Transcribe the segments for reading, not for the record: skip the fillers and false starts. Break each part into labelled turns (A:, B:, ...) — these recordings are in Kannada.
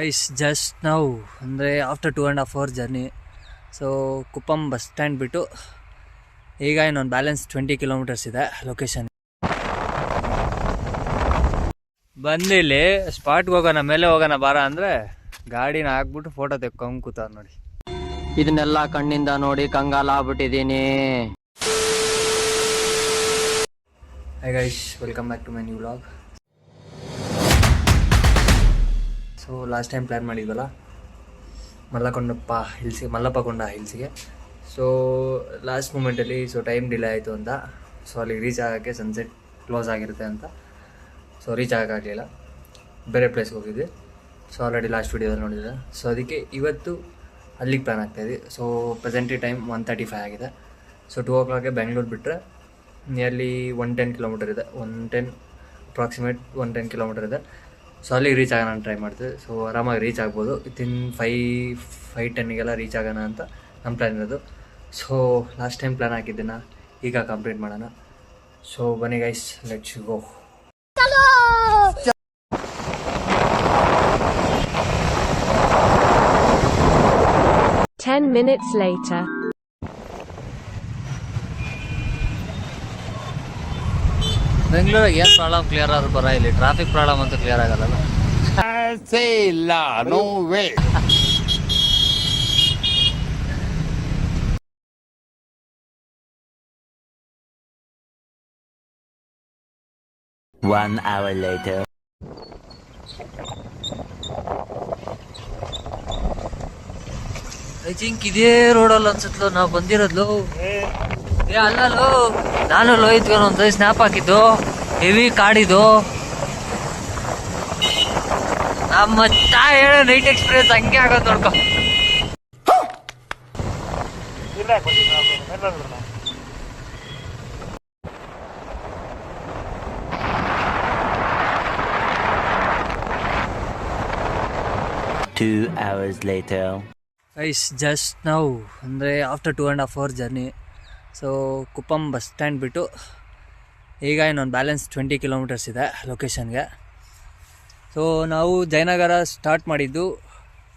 A: ಐಸ್ ಜಸ್ಟ್ ನಾವು ಅಂದರೆ after 2.5 hours journey. So Kuppam bus stand ಬಿಟ್ಟು ಈಗ ಇನ್ನೊಂದು ಬ್ಯಾಲೆನ್ಸ್ 20 kilometers ಇದೆ ಲೊಕೇಶನ್. ಬಂದಿಲ್ಲಿ ಸ್ಪಾಟ್ಗೆ ಹೋಗೋಣ, ಮೇಲೆ ಹೋಗೋಣ ಬಾರ ಅಂದರೆ ಗಾಡಿನ ಹಾಕ್ಬಿಟ್ಟು ಫೋಟೋ ತೆಕ್ಕೊಂಡ್ ಕೂತಾರ ನೋಡಿ.
B: ಇದನ್ನೆಲ್ಲ ಕಣ್ಣಿಂದ ನೋಡಿ ಕಂಗಾಲ ಆಗ್ಬಿಟ್ಟಿದೀನಿ.
A: Hi guys, welcome back to my new vlog. So last time plan ಮಾಡಿದ್ವಲ್ಲ ಮಲ್ಲಪ್ಪ ಕೊಂಡ ಹಿಲ್ಸಿಗೆ. ಸೊ ಲಾಸ್ಟ್ ಮೂಮೆಂಟಲ್ಲಿ ಟೈಮ್ ಡಿಲೇ ಆಯಿತು ಅಂತ, ಸೊ ಅಲ್ಲಿಗೆ ರೀಚ್ ಆಗೋಕ್ಕೆ ಸನ್ಸೆಟ್ ಕ್ಲೋಸ್ ಆಗಿರುತ್ತೆ ಅಂತ ಸೊ ರೀಚ್ ಆಗೋಕ್ಕಾಗಲಿಲ್ಲ. ಬೇರೆ ಪ್ಲೇಸ್ಗೆ ಹೋಗಿದ್ವಿ. ಸೊ ಆಲ್ರೆಡಿ ಲಾಸ್ಟ್ ವೀಡಿಯೋದಲ್ಲಿ ನೋಡಿದ್ರೆ. ಸೊ ಅದಕ್ಕೆ ಇವತ್ತು ಅಲ್ಲಿಗೆ ಪ್ಲ್ಯಾನ್ ಆಗ್ತಾಯಿದ್ವಿ. ಸೊ ಪ್ರೆಸೆಂಟ್ಲಿ ಟೈಮ್ 1:35 ಆಗಿದೆ. ಸೊ 2 o'clockಗೆ ಬೆಂಗಳೂರು ಬಿಟ್ಟರೆ ನಿಯರ್ಲಿ 110 kilometer ಇದೆ. 110 kilometer ಇದೆ. ಸೊ ಅಲ್ಲಿಗೆ ರೀಚ್ ಆಗೋಣ ಟ್ರೈ ಮಾಡ್ತೀವಿ. ಸೊ ಆರಾಮಾಗಿ ರೀಚ್ ಆಗ್ಬೋದು. ವಿತಿನ್ 5:10 ರೀಚ್ ಆಗೋಣ ಅಂತ ನಮ್ಮ ಪ್ಲ್ಯಾನ್ ಇರೋದು. ಸೊ ಲಾಸ್ಟ್ ಟೈಮ್ ಪ್ಲ್ಯಾನ್ ಹಾಕಿದ್ದನ್ನು ಈಗ ಕಂಪ್ಲೀಟ್ ಮಾಡೋಣ. ಸೊ ಬನ್ನಿ guys, let's go.
C: Ten minutes later.
A: ಬೆಂಗಳೂರಿಗೆ ಏನು ಪ್ರಾಬ್ಲಮ್ ಕ್ಲಿಯರ್ ಆದ್ರೂ ಬರ, ಇಲ್ಲಿ ಟ್ರಾಫಿಕ್ ಪ್ರಾಬ್ಲಮ್ ಅಂತೂ ಕ್ಲಿಯರ್ ಆಗಲ್ಲ.
D: ಇಲ್ಲ, no way.
B: One hour later.
A: I think ಇದೇ ರೋಡಲ್ಲಿ ಅನ್ಸುತ್ತಲೋ ನಾವು ಬಂದಿರೋದ್ಲು. ಅಲ್ಲೋ ನಾನು ಲೋಹಿತ್ಗೆ ಒಂದು ಸ್ನ್ಯಾಪ್ ಹಾಕಿದ್ದು, ಹೆವಿ ಕಾಡಿದು. ನಮ್ಮ ಹೇಳೋ ನೈಟ್ ಎಕ್ಸ್ಪೀರಿಯನ್ಸ್ ಹಂಗೆ ಆಗೋದು ನೋಡ್ಕೊ.
B: Two hours later.
A: Ice just ನಾವು ಅಂದರೆ after 2.5 hours journey. So Kuppam bus stand ಬಿಟ್ಟು ಈಗ ಇನ್ನೊಂದು ಬ್ಯಾಲೆನ್ಸ್ 20 kilometers ಇದೆ ಲೊಕೇಶನ್ಗೆ. ಸೊ ನಾವು ಜಯನಗರ ಸ್ಟಾರ್ಟ್ ಮಾಡಿದ್ದು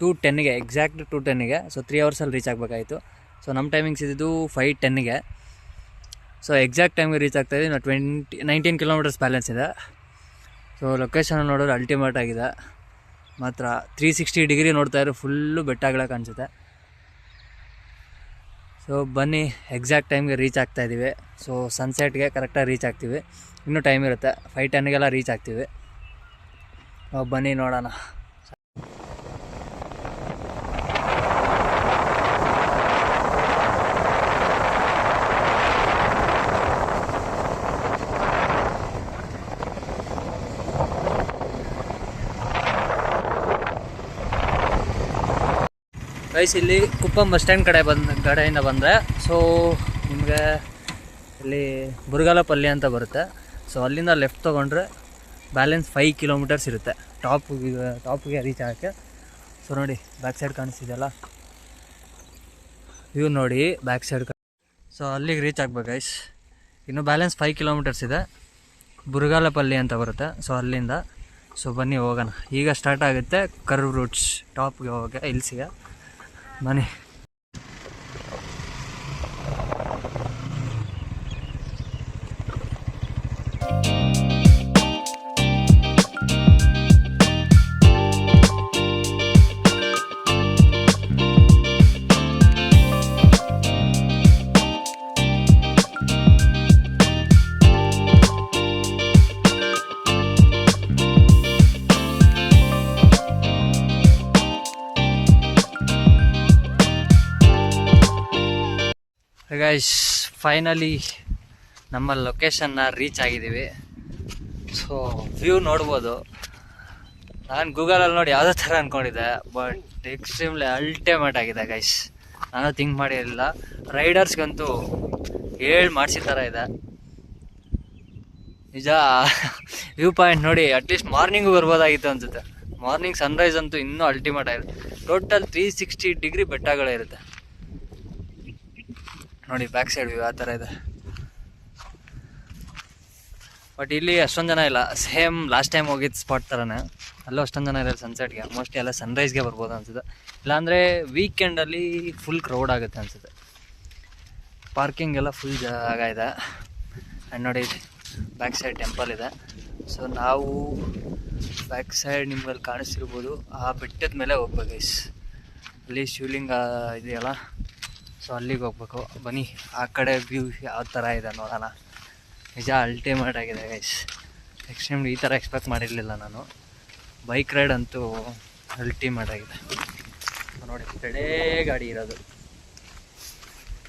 A: 2:10 ಎಕ್ಸಾಕ್ಟ್ 2:10. ಸೊ 3 hours ರೀಚ್ ಆಗಬೇಕಾಯಿತು. ಸೊ ನಮ್ಮ ಟೈಮಿಂಗ್ಸ್ ಇದ್ದಿದ್ದು 5:10. ಸೊ ಎಕ್ಸಾಕ್ಟ್ ಟೈಮ್ಗೆ ರೀಚ್ ಆಗ್ತಾಯಿದ್ವಿ. ನಾವು 19 kilometers ಬ್ಯಾಲೆನ್ಸ್ ಇದೆ. ಸೊ ಲೊಕೇಶನ್ ನೋಡೋರು ಅಲ್ಟಿಮೇಟ್ ಆಗಿದೆ ಮಾತ್ರ. 360 degree ನೋಡ್ತಾಯಿದ್ರು, ಫುಲ್ಲು ಬೆಟ್ಟಗಳ ಕಾಣಿಸುತ್ತೆ. ಸೊ ಬನ್ನಿ, ಎಕ್ಸಾಕ್ಟ್ ಟೈಮ್ಗೆ ರೀಚ್ ಆಗ್ತಾಯಿದ್ದೀವಿ. ಸೊ ಸನ್ಸೆಟ್ಗೆ ಕರೆಕ್ಟಾಗಿ ರೀಚ್ ಆಗ್ತೀವಿ. ಇನ್ನೂ ಟೈಮ್ ಇರುತ್ತೆ, 5:10 ರೀಚ್ ಆಗ್ತೀವಿ. ಬನ್ನಿ ನೋಡೋಣ. ಗೈಸ್, ಇಲ್ಲಿ ಕುಪ್ಪಂ ಬಸ್ ಸ್ಟ್ಯಾಂಡ್ ಕಡೆಯಿಂದ ಬಂದರೆ ಸೊ ನಿಮಗೆ ಇಲ್ಲಿ ಬುರುಗಾಲಪಲ್ಲಿ ಅಂತ ಬರುತ್ತೆ. ಸೊ ಅಲ್ಲಿಂದ ಲೆಫ್ಟ್ ತೊಗೊಂಡ್ರೆ ಬ್ಯಾಲೆನ್ಸ್ 5 kilometers ಇರುತ್ತೆ ಟಾಪ್ಗೆ ರೀಚ್ ಆಗೋಕ್ಕೆ. ಸೊ ನೋಡಿ, ಬ್ಯಾಕ್ ಸೈಡ್ ಕಾಣಿಸ್ತಿದೆಯಲ್ಲ, ವ್ಯೂ ನೋಡಿ ಬ್ಯಾಕ್ ಸೈಡ್. ಸೊ ಅಲ್ಲಿಗೆ ರೀಚ್ ಆಗ್ಬೇಕು ಗೈಸ್. ಇನ್ನು ಬ್ಯಾಲೆನ್ಸ್ 5 kilometers ಇದೆ. ಬುರುಗಾಲಪಲ್ಲಿ ಅಂತ ಬರುತ್ತೆ. ಸೊ ಅಲ್ಲಿಂದ ಸೊ ಬನ್ನಿ ಹೋಗೋಣ. ಈಗ ಸ್ಟಾರ್ಟ್ ಆಗುತ್ತೆ ಕರ್ವ್ ರೂಟ್ಸ್ ಟಾಪ್ಗೆ ಹೋಗೋಕ್ಕೆ, ಹಿಲ್ಸಿಗೆ. ಬನ್ನಿ. ಗೈಸ್, ಫೈನಲಿ ನಮ್ಮ ಲೊಕೇಶನ್ನ ರೀಚ್ ಆಗಿದ್ದೀವಿ. ಸೊ ವ್ಯೂ ನೋಡ್ಬೋದು. ನಾನು ಗೂಗಲಲ್ಲಿ ನೋಡಿ ಯಾವುದೋ ಥರ ಅಂದ್ಕೊಂಡಿದ್ದೆ, ಬಟ್ ಎಕ್ಸ್ಟ್ರೀಮ್ಲಿ ಅಲ್ಟಿಮೇಟ್ ಆಗಿದೆ ಗೈಸ್. ನಾನು ಥಿಂಕ್ ಮಾಡಿರಲಿಲ್ಲ. ರೈಡರ್ಸ್ಗಂತೂ ಮಾಡಿಸಿ ಥರ ಇದೆ ನಿಜ. ವ್ಯೂ ಪಾಯಿಂಟ್ ನೋಡಿ, ಅಟ್ಲೀಸ್ಟ್ ಮಾರ್ನಿಂಗು ಬರ್ಬೋದಾಗಿತ್ತು ಅನಿಸುತ್ತೆ. ಮಾರ್ನಿಂಗ್ ಸನ್ರೈಸ್ ಅಂತೂ ಇನ್ನೂ ಅಲ್ಟಿಮೇಟ್ ಆಗಿರುತ್ತೆ. ಟೋಟಲ್ 360 degree ಬೆಟ್ಟಗಳೇ ಇರುತ್ತೆ ನೋಡಿ. ಬ್ಯಾಕ್ ಸೈಡ್ ವ್ಯೂ ಆ ಥರ ಇದೆ. ಬಟ್ ಇಲ್ಲಿ ಅಷ್ಟೊಂದು ಜನ ಇಲ್ಲ, ಸೇಮ್ ಲಾಸ್ಟ್ ಟೈಮ್ ಹೋಗಿದ್ದು ಸ್ಪಾಟ್ ಥರನೇ. ಅಲ್ಲೂ ಅಷ್ಟೊಂದು ಜನ ಇರೋದು ಸನ್ಸೆಟ್ಗೆ, ಮೋಸ್ಟ್ಲಿ ಎಲ್ಲ ಸನ್ರೈಸ್ಗೆ ಬರ್ಬೋದು ಅನ್ಸುತ್ತೆ. ಇಲ್ಲಾಂದರೆ ವೀಕೆಂಡಲ್ಲಿ ಫುಲ್ ಕ್ರೌಡ್ ಆಗುತ್ತೆ ಅನಿಸುತ್ತೆ. ಪಾರ್ಕಿಂಗ್ ಎಲ್ಲ ಫುಲ್ ಜಾಗ ಇದೆ. ಆ್ಯಂಡ್ ನೋಡಿ ಬ್ಯಾಕ್ ಸೈಡ್ ಟೆಂಪಲ್ ಇದೆ. ಸೊ ನಾವು ಬ್ಯಾಕ್ ಸೈಡ್ ನಿಮ್ಮಲ್ಲಿ ಕಾಣಿಸ್ತಿರ್ಬೋದು, ಆ ಬೆಟ್ಟದ ಮೇಲೆ ಹೋಗ್ಬೇಕು ಗೈಸ್. ಅಲ್ಲಿ ಶಿವಲಿಂಗ ಇದೆಯಲ್ಲ, ಸೊ ಅಲ್ಲಿಗೆ ಹೋಗ್ಬೇಕು. ಬನ್ನಿ ಆ ಕಡೆ ವ್ಯೂ ಯಾವ ಥರ ಇದೆ ನೋಡೋಣ. ನಿಜ ಅಲ್ಟಿಮೇಟ್ ಆಗಿದೆ ಗೈಸ್. ಎಕ್ಸ್ಟ್ರೀಮ್ಲಿ ಈ ಥರ ಎಕ್ಸ್ಪೆಕ್ಟ್ ಮಾಡಿರಲಿಲ್ಲ ನಾನು. ಬೈಕ್ ರೈಡ್ ಅಂತೂ ಅಲ್ಟಿಮೇಟ್ ಆಗಿದೆ ನೋಡಿ. ಕಡೆ ಗಾಡಿ ಇರೋದು.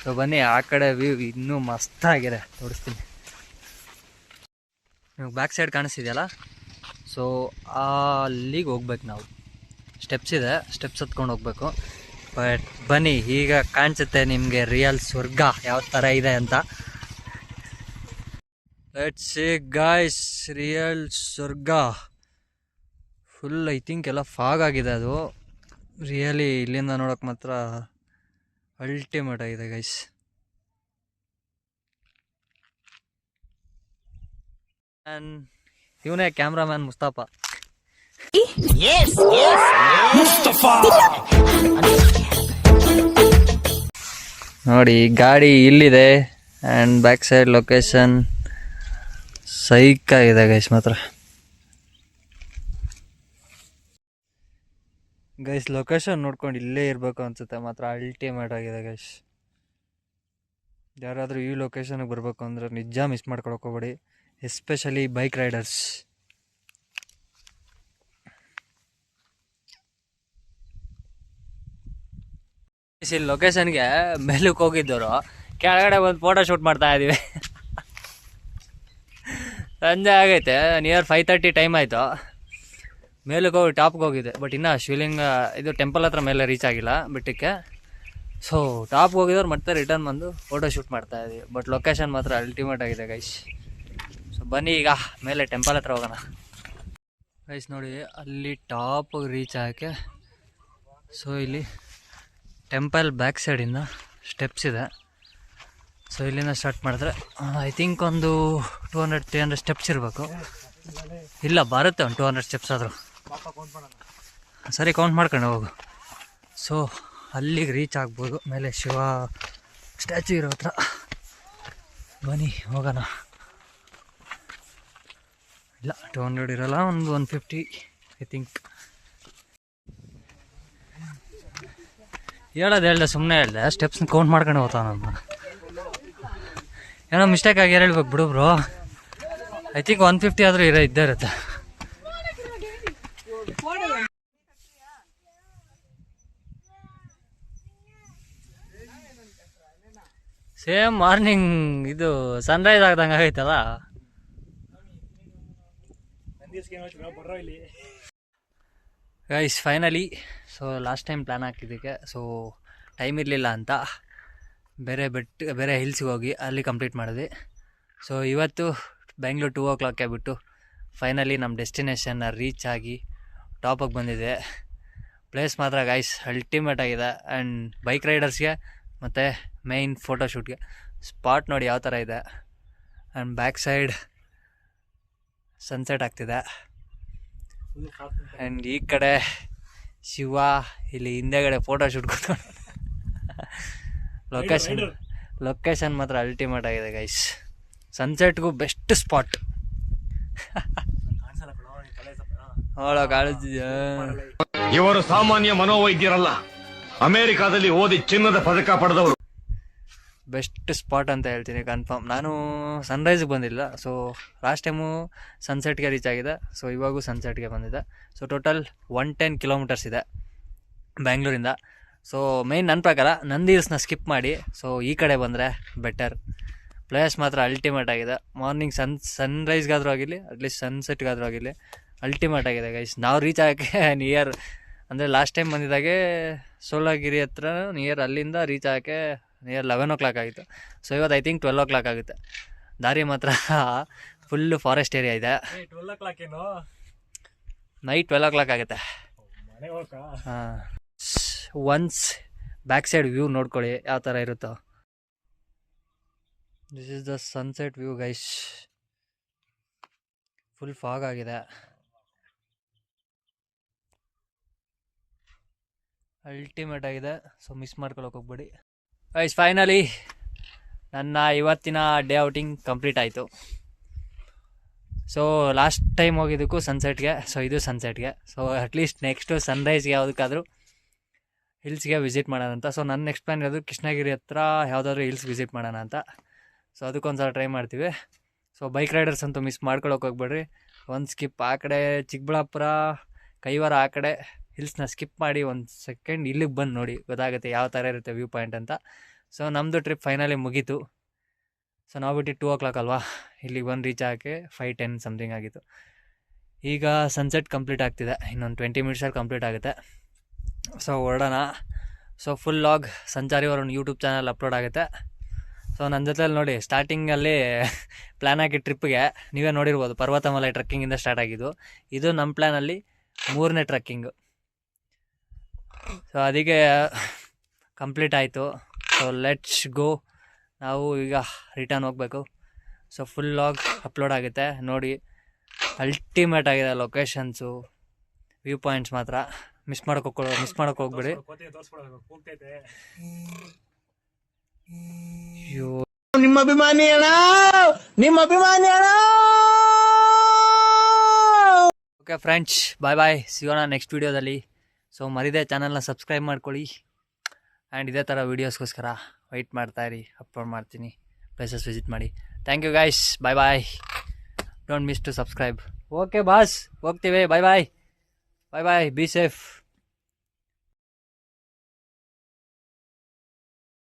A: ಸೊ ಬನ್ನಿ ಆ ಕಡೆ ವ್ಯೂ ಇನ್ನೂ ಮಸ್ತಾಗಿದೆ, ತೋರಿಸ್ತೀನಿ. ನಿಮಗೆ ಬ್ಯಾಕ್ ಸೈಡ್ ಕಾಣಿಸ್ತಿದೆಯಲ್ಲ, ಸೊ ಅಲ್ಲಿಗೆ ಹೋಗ್ಬೇಕು ನಾವು. ಸ್ಟೆಪ್ಸ್ ಇದೆ, ಸ್ಟೆಪ್ಸ್ ಹತ್ಕೊಂಡು ಹೋಗ್ಬೇಕು. ಬಟ್ ಬನ್ನಿ ಈಗ ಕಾಣಿಸುತ್ತೆ ನಿಮಗೆ ರಿಯಲ್ ಸ್ವರ್ಗ ಯಾವ ಥರ ಇದೆ ಅಂತ. ಲೆಟ್ಸ್ ಸೀ ಗಾಯ್ಸ್, ರಿಯಲ್ ಸ್ವರ್ಗ ಫುಲ್ ಐ ಥಿಂಕ್ ಎಲ್ಲ ಫಾಗ್ ಆಗಿದೆ. ಅದು ರಿಯಲಿ ಇಲ್ಲಿಂದ ನೋಡೋಕೆ ಮಾತ್ರ ಅಲ್ಟಿಮೇಟ್ ಆಗಿದೆ ಗೈಸ್. ಇವನೇ ಕ್ಯಾಮ್ರಾಮ್ಯಾನ್ ಮುಸ್ತಫಾ. ನೋಡಿ ಗಾಡಿ ಇಲ್ಲಿದೆ ಆ್ಯಂಡ್ ಬ್ಯಾಕ್ ಸೈಡ್ ಲೊಕೇಶನ್ ಸೈಕ್ ಆಗಿದೆ ಗೈಸ್ ಮಾತ್ರ. ಗೈಸ್ ಲೊಕೇಶನ್ ನೋಡ್ಕೊಂಡು ಇಲ್ಲೇ ಇರಬೇಕು ಅನ್ಸುತ್ತೆ, ಮಾತ್ರ ಅಲ್ಟಿಮೇಟ್ ಆಗಿದೆ ಗೈಸ್. ಯಾರಾದರೂ ಈ ಲೊಕೇಶನ್ಗೆ ಬರಬೇಕು ಅಂದ್ರೆ ನಿಜ ಮಿಸ್ ಮಾಡ್ಕೊಳಕ್ಕೆ ಹೋಗ್ಬೇಡಿ, ಎಸ್ಪೆಷಲಿ ಬೈಕ್ ರೈಡರ್ಸ್. ಇಲ್ಲಿ ಲೊಕೇಶನ್ಗೆ ಮೇಲಕ್ಕೆ ಹೋಗಿದ್ದವರು ಕೆಳಗಡೆ ಒಂದು ಫೋಟೋ ಶೂಟ್ ಮಾಡ್ತಾ ಇದ್ದೀವಿ. ಸಂಜೆ ಆಗೈತೆ, ನಿಯರ್ 5:30 ಟೈಮ್ ಆಯಿತು. ಮೇಲಕ್ಕೆ ಹೋಗಿ ಟಾಪ್ಗೆ ಹೋಗಿದೆ, ಬಟ್ ಇನ್ನೂ ಶಿವಲಿಂಗ ಇದು ಟೆಂಪಲ್ ಹತ್ರ ಮೇಲೆ ರೀಚ್ ಆಗಿಲ್ಲ ಬೆಟ್ಟಕ್ಕೆ. ಸೊ ಟಾಪ್ಗೆ ಹೋಗಿದವ್ರು ಮತ್ತೆ ರಿಟರ್ನ್ ಬಂದು ಫೋಟೋ ಶೂಟ್ ಮಾಡ್ತಾ ಇದ್ದೀವಿ. ಬಟ್ ಲೊಕೇಶನ್ ಮಾತ್ರ ಅಲ್ಟಿಮೇಟ್ ಆಗಿದೆ ಗೈಸ್. ಸೊ ಬನ್ನಿ ಈಗ ಮೇಲೆ ಟೆಂಪಲ್ ಹತ್ರ ಹೋಗೋಣ ಗೈಸ್. ನೋಡಿ ಅಲ್ಲಿ ಟಾಪಿಗೆ ರೀಚ್ ಆಗೋಕ್ಕೆ, ಸೊ ಇಲ್ಲಿ ಟೆಂಪಲ್ ಬ್ಯಾಕ್ ಸೈಡಿಂದ ಸ್ಟೆಪ್ಸ್ ಇದೆ. ಸೊ ಇಲ್ಲಿಂದ ಸ್ಟಾರ್ಟ್ ಮಾಡಿದ್ರೆ ಐ ಥಿಂಕ್ ಒಂದು 200-300 ಸ್ಟೆಪ್ಸ್ ಇರಬೇಕು. ಇಲ್ಲ ಬರುತ್ತೆ ಒಂದು 200 ಸ್ಟೆಪ್ಸ್ ಆದರೂ. ಸರಿ ಕೌಂಟ್ ಮಾಡ್ಕೊಂಡು ಹೋಗು. ಸೊ ಅಲ್ಲಿಗೆ ರೀಚ್ ಆಗ್ಬೋದು, ಮೇಲೆ ಶಿವ ಸ್ಟ್ಯಾಚು ಇರೋ ಹತ್ರ. ಬನ್ನಿ ಹೋಗೋಣ. ಇಲ್ಲ 200 ಇರೋಲ್ಲ, ಒಂದು 150 ಐ ಥಿಂಕ್. ಹೇಳ್ದೆ ಸುಮ್ಮನೆ ಹೇಳ್ದೆ, ಸ್ಟೆಪ್ಸ್ನ ಕೌಂಟ್ ಮಾಡ್ಕೊಂಡು ಹೋಗ್ತಾವ ನಾನು. ಏನೋ ಮಿಸ್ಟೇಕ್ ಆಗಿ ಹೇಳ್ಬೇಕು ಬಿಡು ಬ್ರೋ. ಐ ಥಿಂಕ್ 150 ಆದರೂ ಇದ್ದೇ ಇರುತ್ತೆ. ಸೇಮ್ ಮಾರ್ನಿಂಗ್ ಇದು ಸನ್ರೈಸ್ ಆಗ್ದಂಗೆ ಆಗೈತಲ್ಲ. Guys finally so last time plan ಹಾಕಿದ್ದಕ್ಕೆ ಸೊ ಟೈಮ್ ಇರಲಿಲ್ಲ ಅಂತ ಬೇರೆ ಹಿಲ್ಸಿಗೆ ಹೋಗಿ ಅಲ್ಲಿ ಕಂಪ್ಲೀಟ್ ಮಾಡಿದ್ವಿ. ಸೊ ಇವತ್ತು ಬೆಂಗಳೂರು 2 o'clock ಬಿಟ್ಟು ಫೈನಲಿ ನಮ್ಮ ಡೆಸ್ಟಿನೇಷನ್ನ ರೀಚ್ ಆಗಿ ಟಾಪಿಗೆ ಬಂದಿದೆ. ಪ್ಲೇಸ್ ಮಾತ್ರ ಗೈಸ್ ಅಲ್ಟಿಮೇಟ್ ಆಗಿದೆ. ಆ್ಯಂಡ್ ಬೈಕ್ ರೈಡರ್ಸ್ಗೆ ಮತ್ತು ಮೇಯ್ನ್ ಫೋಟೋಶೂಟ್ಗೆ ಸ್ಪಾಟ್ ನೋಡಿ ಯಾವ ಥರ ಇದೆ. ಆ್ಯಂಡ್ ಬ್ಯಾಕ್ ಸೈಡ್ ಸನ್ಸೆಟ್ ಆಗ್ತಿದೆ. ಆ್ಯಂಡ್ ಈ ಕಡೆ ಶಿವ, ಇಲ್ಲಿ ಹಿಂದೆಗಡೆ ಫೋಟೋಶೂಟ್ ಕೂತ್ಕೊಂಡು ಲೊಕೇಶನ್ ಮಾತ್ರ ಅಲ್ಟಿಮೇಟ್ ಆಗಿದೆ ಗೈಸ್. ಸನ್ಸೆಟ್ಗೂ best spot.
C: ಇವರು ಸಾಮಾನ್ಯ ಮನೋವೈದ್ಯರಲ್ಲ, ಅಮೆರಿಕಾದಲ್ಲಿ ಓದಿ ಚಿನ್ನದ ಪದಕ ಪಡೆದವರು.
A: ಬೆಸ್ಟ್ ಸ್ಪಾಟ್ ಅಂತ ಹೇಳ್ತೀನಿ ಕನ್ಫರ್ಮ್. ನಾನು ಸನ್ರೈಸ್ಗೆ ಬಂದಿಲ್ಲ, ಸೊ ಲಾಸ್ಟ್ ಟೈಮು ಸನ್ಸೆಟ್ಗೆ ರೀಚ್ ಆಗಿದೆ. ಸೊ ಇವಾಗೂ ಸನ್ಸೆಟ್ಗೆ ಬಂದಿದೆ. ಸೊ ಟೋಟಲ್ 110 ಕಿಲೋಮೀಟರ್ಸ್ ಇದೆ ಬ್ಯಾಂಗ್ಳೂರಿಂದ. ಸೊ ಮೇಯ್ನ್ ನನ್ನ ಪ್ರಕಾರ ನಂದಿ ಹಿಲ್ಸ್ನ ಸ್ಕಿಪ್ ಮಾಡಿ ಸೊ ಈ ಕಡೆ ಬಂದರೆ ಬೆಟರ್. ಪ್ಲೇಸ್ ಮಾತ್ರ ಅಲ್ಟಿಮೇಟ್ ಆಗಿದೆ. ಮಾರ್ನಿಂಗ್ ಸನ್ರೈಸ್ಗಾದರೂ ಆಗಿರಲಿ, ಅಟ್ಲೀಸ್ಟ್ ಸನ್ಸೆಟ್ಗಾದರೂ ಆಗಿರಲಿ ಅಲ್ಟಿಮೇಟ್ ಆಗಿದೆ ಗೈಸ್. ನಾವು ರೀಚ್ ಆಗೋಕ್ಕೆ ನಿಯರ್ ಅಂದರೆ ಲಾಸ್ಟ್ ಟೈಮ್ ಬಂದಿದ್ದಾಗೆ ಸೋಲಾಗಿರಿ ಹತ್ರ ನಿಯರ್, ಅಲ್ಲಿಂದ ರೀಚ್ ಆಗೋಕ್ಕೆ ನಿಯರ್ 11 o'clock ಆಗಿತ್ತು. ಸೊ ಇವತ್ತು ಐ ಥಿಂಕ್ 12 o'clock ಆಗುತ್ತೆ. ದಾರಿ ಮಾತ್ರ ಫುಲ್ಲು ಫಾರೆಸ್ಟ್ ಏರಿಯಾ ಇದೆ. ನೈಟ್ 12 o'clock ಆಗುತ್ತೆ. ಹಾಂ, ಒನ್ಸ್ ಬ್ಯಾಕ್ ಸೈಡ್ ವ್ಯೂ ನೋಡ್ಕೊಳ್ಳಿ ಯಾವ ಥರ ಇರುತ್ತೋ. This is the sunset view guys. Full fog ಆಗಿದೆ. ಅಲ್ಟಿಮೇಟ್ ಆಗಿದೆ. ಸೊ ಮಿಸ್ ಮಾಡ್ಕೊಳಕ್ಕೆ ಹೋಗ್ಬೇಡಿ ಗೈಸ್. ಫೈನಲಿ ನನ್ನ ಇವತ್ತಿನ ಡೇ ಔಟಿಂಗ್ ಕಂಪ್ಲೀಟ್ ಆಯಿತು. ಸೊ ಲಾಸ್ಟ್ ಟೈಮ್ ಹೋಗಿದ್ದಕ್ಕೂ ಸನ್ಸೆಟ್ಗೆ, ಸೊ ಇದು ಸನ್ಸೆಟ್ಗೆ. ಸೊ ಅಟ್ಲೀಸ್ಟ್ ನೆಕ್ಸ್ಟು ಸನ್ರೈಸ್ಗೆ ಯಾವುದಕ್ಕಾದರೂ ಹಿಲ್ಸ್ಗೆ ವಿಸಿಟ್ ಮಾಡೋಣ ಅಂತ. ಸೊ ನನ್ನ ನೆಕ್ಸ್ಟ್ ಪ್ಲ್ಯಾನ್ ಇರೋದು ಕೃಷ್ಣಗಿರಿ ಹತ್ರ ಯಾವುದಾದ್ರೂ ಹಿಲ್ಸ್ ವಿಸಿಟ್ ಮಾಡೋಣ ಅಂತ. ಸೊ ಅದಕ್ಕೊಂದ್ಸಲ ಟ್ರೈ ಮಾಡ್ತೀವಿ. ಸೊ ಬೈಕ್ ರೈಡರ್ಸ್ ಅಂತೂ ಮಿಸ್ ಮಾಡ್ಕೊಳಕ್ಕೆ ಹೋಗ್ಬೇಡ್ರಿ. ಒಂದು ಸ್ಕಿಪ್ ಆ ಕಡೆ ಚಿಕ್ಕಬಳ್ಳಾಪುರ ಕೈವಾರ ಆ ಕಡೆ ಹಿಲ್ಸ್ನ ಸ್ಕಿಪ್ ಮಾಡಿ ಒಂದು ಸೆಕೆಂಡ್ ಇಲ್ಲಿಗೆ ಬಂದು ನೋಡಿ, ಗೊತ್ತಾಗುತ್ತೆ ಯಾವ ಥರ ಇರುತ್ತೆ ವ್ಯೂ ಪಾಯಿಂಟ್ ಅಂತ. ಸೊ ನಮ್ಮದು ಟ್ರಿಪ್ ಫೈನಲಿ ಮುಗೀತು. ಸೊ ನಾವು ಬಿಟ್ಟು 2 o'clock ಅಲ್ವಾ, ಇಲ್ಲಿಗೆ ಬಂದು ರೀಚ್ ಆಗೋಕ್ಕೆ 5:10 ಸಮಥಿಂಗ್ ಆಗಿತ್ತು. ಈಗ ಸನ್ಸೆಟ್ ಕಂಪ್ಲೀಟ್ ಆಗ್ತಿದೆ, ಇನ್ನೊಂದು 20 ಮಿನಿಟ್ಸಲ್ಲಿ ಕಂಪ್ಲೀಟ್ ಆಗುತ್ತೆ. ಸೊ ಹೊರಡೋಣ. ಸೊ ಫುಲ್ ಲಾಗ್ ಸಂಚಾರಿ ಅವರ ಯೂಟ್ಯೂಬ್ ಚಾನಲ್ ಅಪ್ಲೋಡ್ ಆಗುತ್ತೆ. ಸೊ ನನ್ನ ಜೊತೆಲಿ ನೋಡಿ ಸ್ಟಾರ್ಟಿಂಗಲ್ಲಿ ಪ್ಲ್ಯಾನ್ ಹಾಕಿ ಟ್ರಿಪ್ಗೆ ನೀವೇ ನೋಡಿರ್ಬೋದು, ಪರ್ವತಮಲೈ ಟ್ರೆಕ್ಕಿಂಗಿಂದ ಸ್ಟಾರ್ಟ್ ಆಗಿದ್ದು. ಇದು ನಮ್ಮ ಪ್ಲ್ಯಾನಲ್ಲಿ 3ನೇ ಟ್ರೆಕ್ಕಿಂಗು. ಸೊ ಅದಕ್ಕೆ ಕಂಪ್ಲೀಟ್ ಆಯಿತು. So let's go. ನಾವು ಈಗ ರಿಟರ್ನ್ ಹೋಗಬೇಕು. ಸೊ ಫುಲ್ ಲಾಗ್ ಅಪ್ಲೋಡ್ ಆಗುತ್ತೆ ನೋಡಿ. ಅಲ್ಟಿಮೇಟ್ ಆಗಿದೆ ಲೊಕೇಶನ್ಸು, ವ್ಯೂ ಪಾಯಿಂಟ್ಸ್ ಮಾತ್ರ ಮಿಸ್ ಮಾಡೋಕ್ಕೆ ಹೋಗ್ಬೇಡಿ. ಅಯ್ಯೋ
D: ನಿಮ್ಮ ಅಭಿಮಾನಿ ಅಣ್ಣ, ನಿಮ್ಮ ಅಭಿಮಾನಿ ಅಣ್ಣ.
A: ಓಕೆ ಫ್ರೆಂಡ್ಸ್, ಬಾಯ್ ಬಾಯ್, ಸಿಗೋಣ ನೆಕ್ಸ್ಟ್ ವೀಡಿಯೋದಲ್ಲಿ. ಸೊ ಮರಿದೇ ಚಾನಲ್ನ ಸಬ್ಸ್ಕ್ರೈಬ್ ಮಾಡ್ಕೊಳ್ಳಿ. ಆ್ಯಂಡ್ ಇದೇ ಥರ ವೀಡಿಯೋಸ್ಗೋಸ್ಕರ ವೆಯ್ಟ್ ಮಾಡ್ತಾಯಿರಿ, ಅಪ್ಲೋಡ್ ಮಾಡ್ತೀನಿ. ಪ್ಲೇಸಸ್ ವಿಸಿಟ್ ಮಾಡಿ. Thank you guys, bye bye. Don't miss to subscribe. Okay boss, ಹೋಗ್ತೀವಿ. Bye bye, bye bye, be safe.